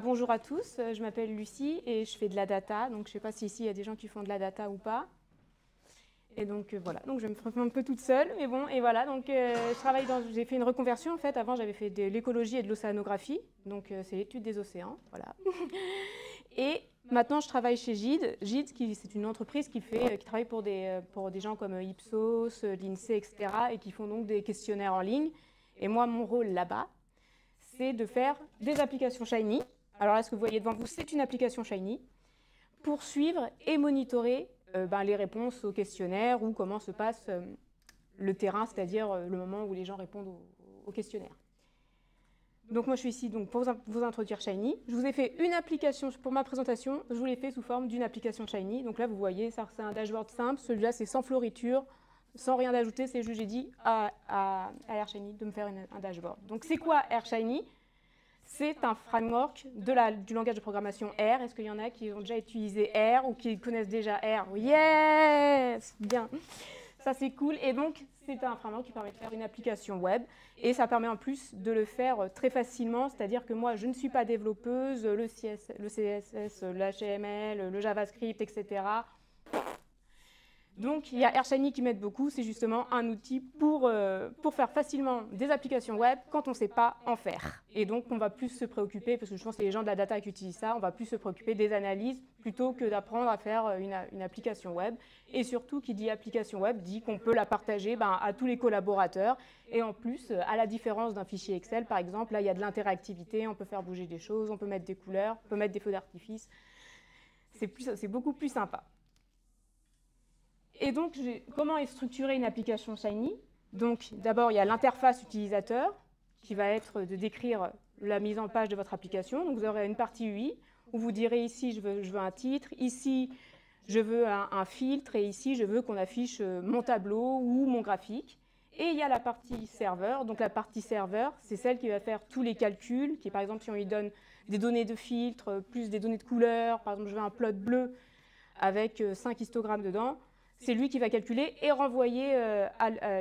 Bonjour à tous, je m'appelle Lucie et je fais de la data. Donc, je ne sais pas si ici il y a des gens qui font de la data ou pas. Et donc voilà, donc je me présente un peu toute seule, mais bon, et voilà, donc j'ai fait une reconversion en fait. Avant, j'avais fait de l'écologie et de l'océanographie, donc c'est l'étude des océans, voilà. Et maintenant, je travaille chez Gide. Gide, c'est une entreprise qui travaille pour des gens comme Ipsos, l'INSEE, etc., et qui font donc des questionnaires en ligne. Et moi, mon rôle là-bas, c'est de faire des applications Shiny. Alors là, ce que vous voyez devant vous, c'est une application Shiny pour suivre et monitorer les réponses aux questionnaires ou comment se passe le terrain, c'est-à-dire le moment où les gens répondent au questionnaire. Donc moi, je suis ici donc, pour vous introduire Shiny. Je vous ai fait une application pour ma présentation. Je vous l'ai fait sous forme d'une application Shiny. Donc là, vous voyez, c'est un dashboard simple. Celui-là, c'est sans floriture, sans rien d'ajouter. C'est juste, j'ai dit à Air Shiny de me faire un dashboard. Donc c'est quoi Air Shiny? C'est un framework du langage de programmation R. Est-ce qu'il y en a qui ont déjà utilisé R ou qui connaissent déjà R? Yes! Bien. Ça, c'est cool. Et donc, c'est un framework qui permet de faire une application web. Et ça permet en plus de le faire très facilement. C'est-à-dire que moi, je ne suis pas développeuse. Le CSS, le HTML, le JavaScript, etc. Donc, il y a Air Shiny qui m'aide beaucoup. C'est justement un outil pour faire facilement des applications web quand on ne sait pas en faire. Et donc, on va plus se préoccuper, parce que je pense que c'est les gens de la data qui utilisent ça, on va plus se préoccuper des analyses plutôt que d'apprendre à faire une application web. Et surtout, qui dit application web, dit qu'on peut la partager à tous les collaborateurs. Et en plus, à la différence d'un fichier Excel, par exemple, là, il y a de l'interactivité, on peut faire bouger des choses, on peut mettre des couleurs, on peut mettre des feux d'artifice. C'est beaucoup plus sympa. Et donc, comment est structurée une application Shiny? Donc, d'abord, il y a l'interface utilisateur, qui va être de décrire la mise en page de votre application. Donc, vous aurez une partie UI, où vous direz ici, je veux un titre, ici, je veux un filtre, et ici, je veux qu'on affiche mon tableau ou mon graphique. Et il y a la partie serveur. Donc, la partie serveur, c'est celle qui va faire tous les calculs, qui, par exemple, si on lui donne des données de filtre, plus des données de couleur, par exemple, je veux un plot bleu avec 5 histogrammes dedans, c'est lui qui va calculer et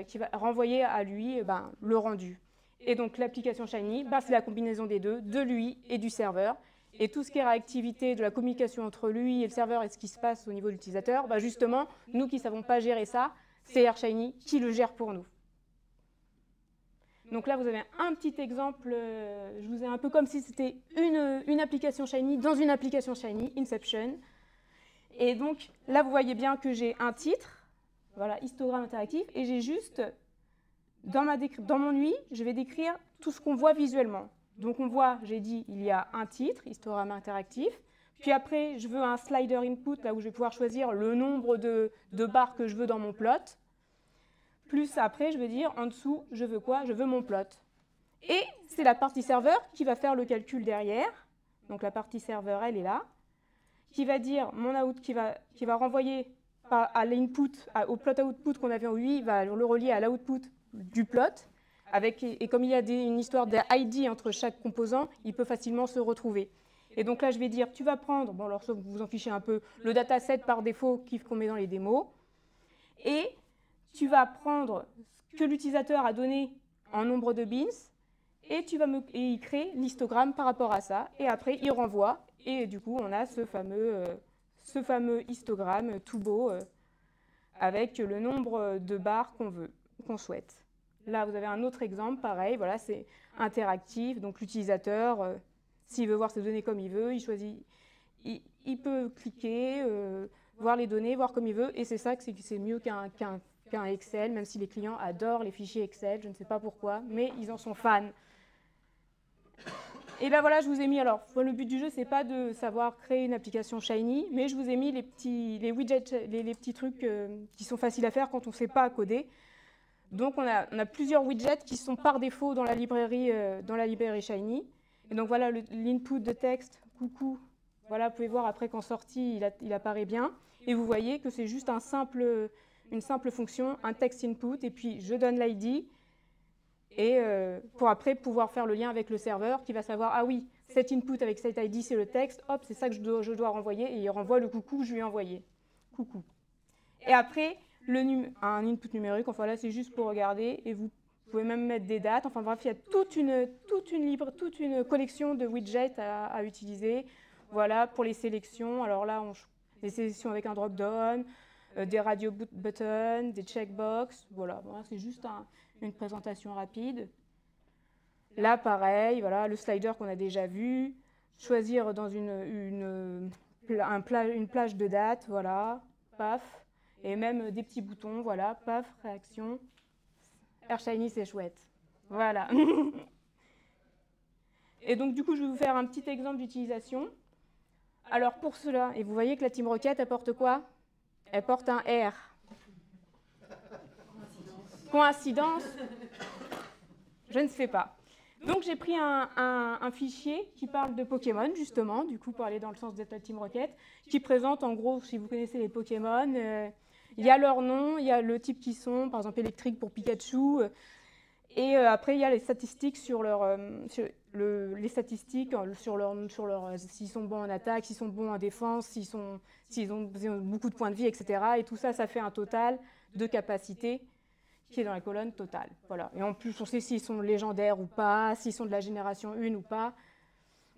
qui va renvoyer à lui le rendu. Et donc l'application Shiny, c'est la combinaison des deux, de l'UI et du serveur. Et tout ce qui est réactivité de la communication entre l'UI et le serveur et ce qui se passe au niveau de l'utilisateur, justement, nous qui ne savons pas gérer ça, c'est Air Shiny qui le gère pour nous. Donc là, vous avez un petit exemple, je vous ai un peu comme si c'était une application Shiny dans une application Shiny, Inception. Et donc, là, vous voyez bien que j'ai un titre, voilà, histogramme interactif, et j'ai juste, dans mon UI, je vais décrire tout ce qu'on voit visuellement. Donc, on voit, j'ai dit, il y a un titre, histogramme interactif, puis après, je veux un slider input, là où je vais pouvoir choisir le nombre de barres que je veux dans mon plot, plus après, je vais dire, en dessous, je veux quoi? Je veux mon plot. Et c'est la partie serveur qui va faire le calcul derrière, donc la partie serveur, elle est là, qui va dire mon out, qui va renvoyer à l'input, au plot output qu'on avait en UI, il va le relier à l'output du plot. Et comme il y a une histoire d'ID entre chaque composant, il peut facilement se retrouver. Et donc là, je vais dire, tu vas prendre, bon alors ça, vous vous en fichez un peu, le dataset par défaut qu'on met dans les démos, et tu vas prendre ce que l'utilisateur a donné en nombre de bins, et il crée l'histogramme par rapport à ça, et après, il renvoie. Et du coup, on a ce fameux histogramme tout beau avec le nombre de barres qu'on souhaite. Là, vous avez un autre exemple, pareil, voilà, c'est interactif. Donc, l'utilisateur, s'il veut voir ses données comme il veut, il choisit, il peut cliquer, voir les données, voir comme il veut. Et c'est ça que c'est mieux qu'un Excel, même si les clients adorent les fichiers Excel, je ne sais pas pourquoi, mais ils en sont fans. Et là, voilà, je vous ai mis, alors, le but du jeu, c'est pas de savoir créer une application Shiny, mais je vous ai mis les widgets, les petits trucs qui sont faciles à faire quand on ne sait pas coder. Donc, on a plusieurs widgets qui sont par défaut dans la librairie Shiny. Et donc, voilà, l'input de texte, coucou, voilà, vous pouvez voir après qu'en sortie, il apparaît bien. Et vous voyez que c'est juste une simple fonction, un text input, et puis je donne l'ID. Et pour après pouvoir faire le lien avec le serveur qui va savoir, ah oui, cet input avec cet ID, c'est le texte, hop, c'est ça que je dois renvoyer, et il renvoie le coucou que je lui ai envoyé. Coucou. Et après, un input numérique, enfin là, c'est juste pour regarder, et vous Vous pouvez même mettre des dates. Enfin bref, il y a toute une collection de widgets à utiliser. Voilà, pour les sélections. Alors là, des sélections avec un drop-down, des radio buttons, des checkbox. Voilà, c'est juste une présentation rapide. Là, pareil, voilà, le slider qu'on a déjà vu. Choisir dans une plage de dates, voilà, paf. Et même des petits boutons, voilà, paf, réaction. AirShiny, c'est chouette. Voilà. Et donc, du coup, je vais vous faire un petit exemple d'utilisation. Alors, pour cela, et vous voyez que la Team Rocket, elle porte quoi? Elle porte un R. Coïncidence? Je ne sais pas. Donc, j'ai pris un fichier qui parle de Pokémon, justement, du coup, pour aller dans le sens de la Team Rocket, qui présente, en gros, si vous connaissez les Pokémon, il y a leur nom, il y a le type qu'ils sont, par exemple électrique pour Pikachu, et après il y a les statistiques sur s'ils sont bons en attaque, s'ils sont bons en défense, s'ils ont beaucoup de points de vie, etc. Et tout ça, ça fait un total de capacité qui est dans la colonne totale. Voilà. Et en plus, on sait s'ils sont légendaires ou pas, s'ils sont de la génération 1 ou pas.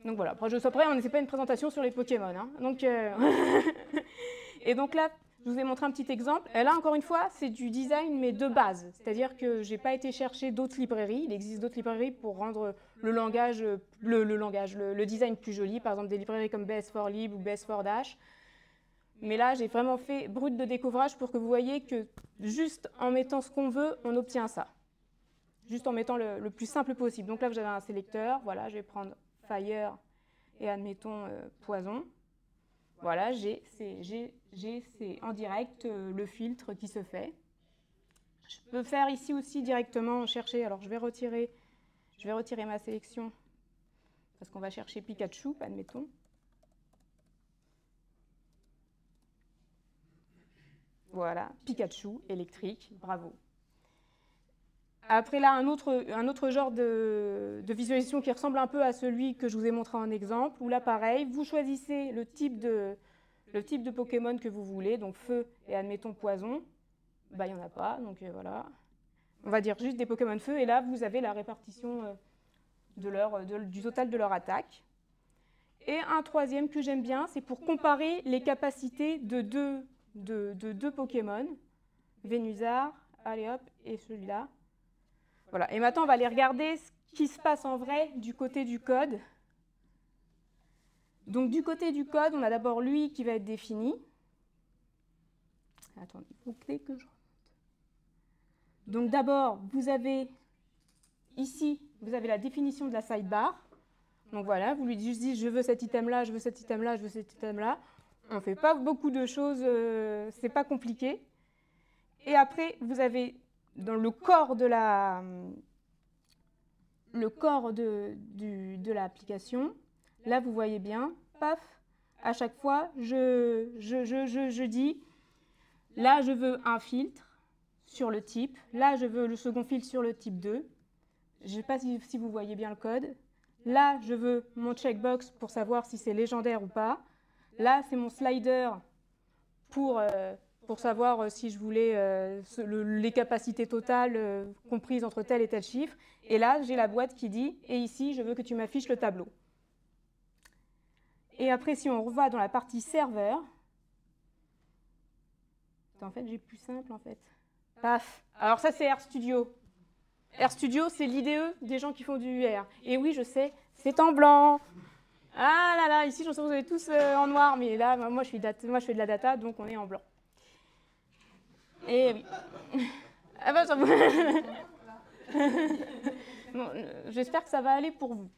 Donc voilà. Après, on ne fait pas une présentation sur les Pokémon. Hein. Donc, et donc là, je vous ai montré un petit exemple. Et là, encore une fois, c'est du design, mais de base. C'est-à-dire que je n'ai pas été chercher d'autres librairies. Il existe d'autres librairies pour rendre le design plus joli. Par exemple, des librairies comme BS4Lib ou BS4Dash. Mais là, j'ai vraiment fait brut de découvrage pour que vous voyez que juste en mettant ce qu'on veut, on obtient ça. Juste en mettant le plus simple possible. Donc là, vous avez un sélecteur. Voilà, je vais prendre Fire et admettons Poison. Voilà, j'ai en direct le filtre qui se fait. Je peux faire ici aussi directement chercher. Alors, je vais retirer ma sélection parce qu'on va chercher Pikachu, admettons. Voilà, Pikachu, électrique, bravo. Après là, un autre genre de visualisation qui ressemble un peu à celui que je vous ai montré en exemple, où là, pareil, vous choisissez le type de Pokémon que vous voulez, donc feu et admettons poison. Bah, il n'y en a pas, donc voilà. On va dire juste des Pokémon feu, et là, vous avez la répartition du total de leur attaque. Et un troisième que j'aime bien, c'est pour comparer les capacités de deux Pokémon, Venusaur, allez hop, et celui-là. Voilà. Et maintenant, on va aller regarder ce qui se passe en vrai du côté du code. Donc, du côté du code, on a d'abord lui qui va être défini. Attendez, il faut que je remonte. Donc, d'abord, vous avez ici, vous avez la définition de la sidebar. Donc, voilà, vous lui juste dites je veux cet item-là, je veux cet item-là, je veux cet item-là. On ne fait pas beaucoup de choses, c'est pas compliqué. Et après, vous avez dans le corps de l'application, là vous voyez bien, paf, à chaque fois, je dis, là je veux un filtre sur le type, là je veux le second filtre sur le type 2. Je ne sais pas si vous voyez bien le code. Là, je veux mon checkbox pour savoir si c'est légendaire ou pas. Là, c'est mon slider pour savoir si je voulais les capacités totales comprises entre tel et tel chiffre. Et là, j'ai la boîte qui dit « Et ici, je veux que tu m'affiches le tableau ». Et après, si on va dans la partie serveur, en fait, j'ai plus simple, en fait. Paf. Alors ça, c'est RStudio. RStudio, c'est l'IDE des gens qui font du R. Et oui, je sais, c'est en blanc. Ah là là, ici, je sais que vous êtes tous en noir, mais là, moi, je fais de la data, donc on est en blanc. Et oui. Ah ben, bon, j'espère que ça va aller pour vous.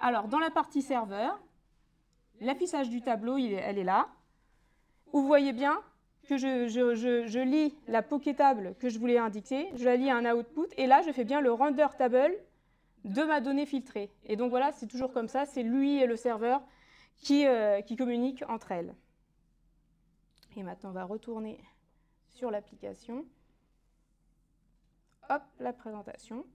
Alors, dans la partie serveur, l'affichage du tableau, elle est là. Vous voyez bien que je lis la Pokétable que je voulais indiquer, je la lis à un output, et là, je fais bien le render table de ma donnée filtrée. Et donc voilà, c'est toujours comme ça, c'est lui et le serveur qui communiquent entre elles. Et maintenant, on va retourner sur l'application. Hop, la présentation.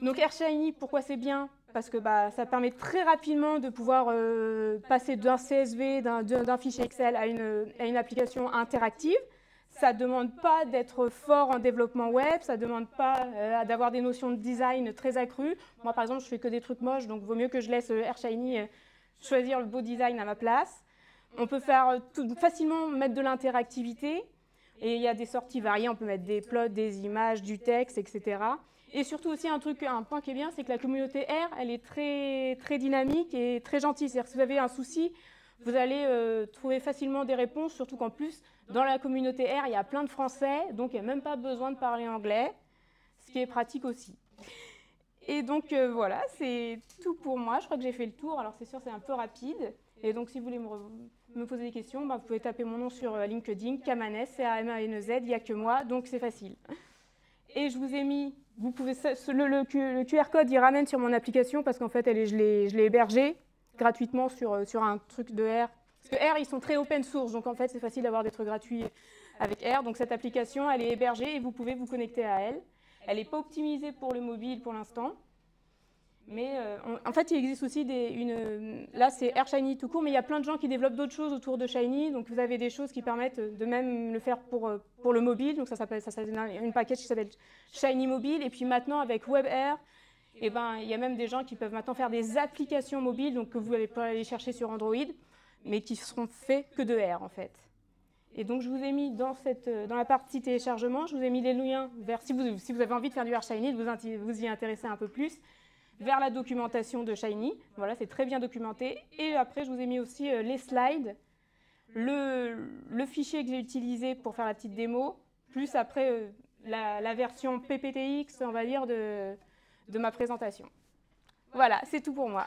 Donc AirShiny, pourquoi c'est bien? Parce que ça permet très rapidement de pouvoir passer d'un CSV, d'un fichier Excel à une application interactive. Ça ne demande pas d'être fort en développement web, ça ne demande pas d'avoir des notions de design très accrues. Moi, par exemple, je fais que des trucs moches, donc il vaut mieux que je laisse AirShiny choisir le beau design à ma place. On peut facilement mettre de l'interactivité, et il y a des sorties variées, on peut mettre des plots, des images, du texte, etc. Et surtout aussi un point qui est bien, c'est que la communauté R, elle est très, très dynamique et très gentille. C'est-à-dire que si vous avez un souci, vous allez trouver facilement des réponses, surtout qu'en plus, dans la communauté R, il y a plein de Français, donc il n'y a même pas besoin de parler anglais, ce qui est pratique aussi. Et donc voilà, c'est tout pour moi. Je crois que j'ai fait le tour. Alors c'est sûr, c'est un peu rapide. Et donc si vous voulez me poser des questions, vous pouvez taper mon nom sur LinkedIn, Kamanes, C-A-M-A-N-E-Z, il n'y a que moi, donc c'est facile. Et je vous ai mis, vous pouvez, le QR code, il ramène sur mon application parce qu'en fait, je l'ai hébergé gratuitement sur un truc de R. Parce que R, ils sont très open source, donc en fait, c'est facile d'avoir des trucs gratuits avec R. Donc cette application, elle est hébergée et vous pouvez vous connecter à elle. Elle n'est pas optimisée pour le mobile pour l'instant. Mais en fait, il existe aussi là, c'est AirShiny tout court, mais il y a plein de gens qui développent d'autres choses autour de Shiny. Donc vous avez des choses qui permettent de même le faire pour le mobile. Donc ça s'appelle une package qui s'appelle Shiny Mobile. Et puis maintenant, avec WebAir, eh ben, il y a même des gens qui peuvent maintenant faire des applications mobiles, donc que vous allez pas aller chercher sur Android, mais qui seront faits que de R en fait. Et donc je vous ai mis dans la partie téléchargement, je vous ai mis les liens vers, si vous avez envie de faire du AirShiny, de vous y intéresser un peu plus, vers la documentation de Shiny. Voilà, c'est très bien documenté. Et après, je vous ai mis aussi les slides, le fichier que j'ai utilisé pour faire la petite démo, plus après la version PPTX, on va dire, de ma présentation. Voilà, c'est tout pour moi.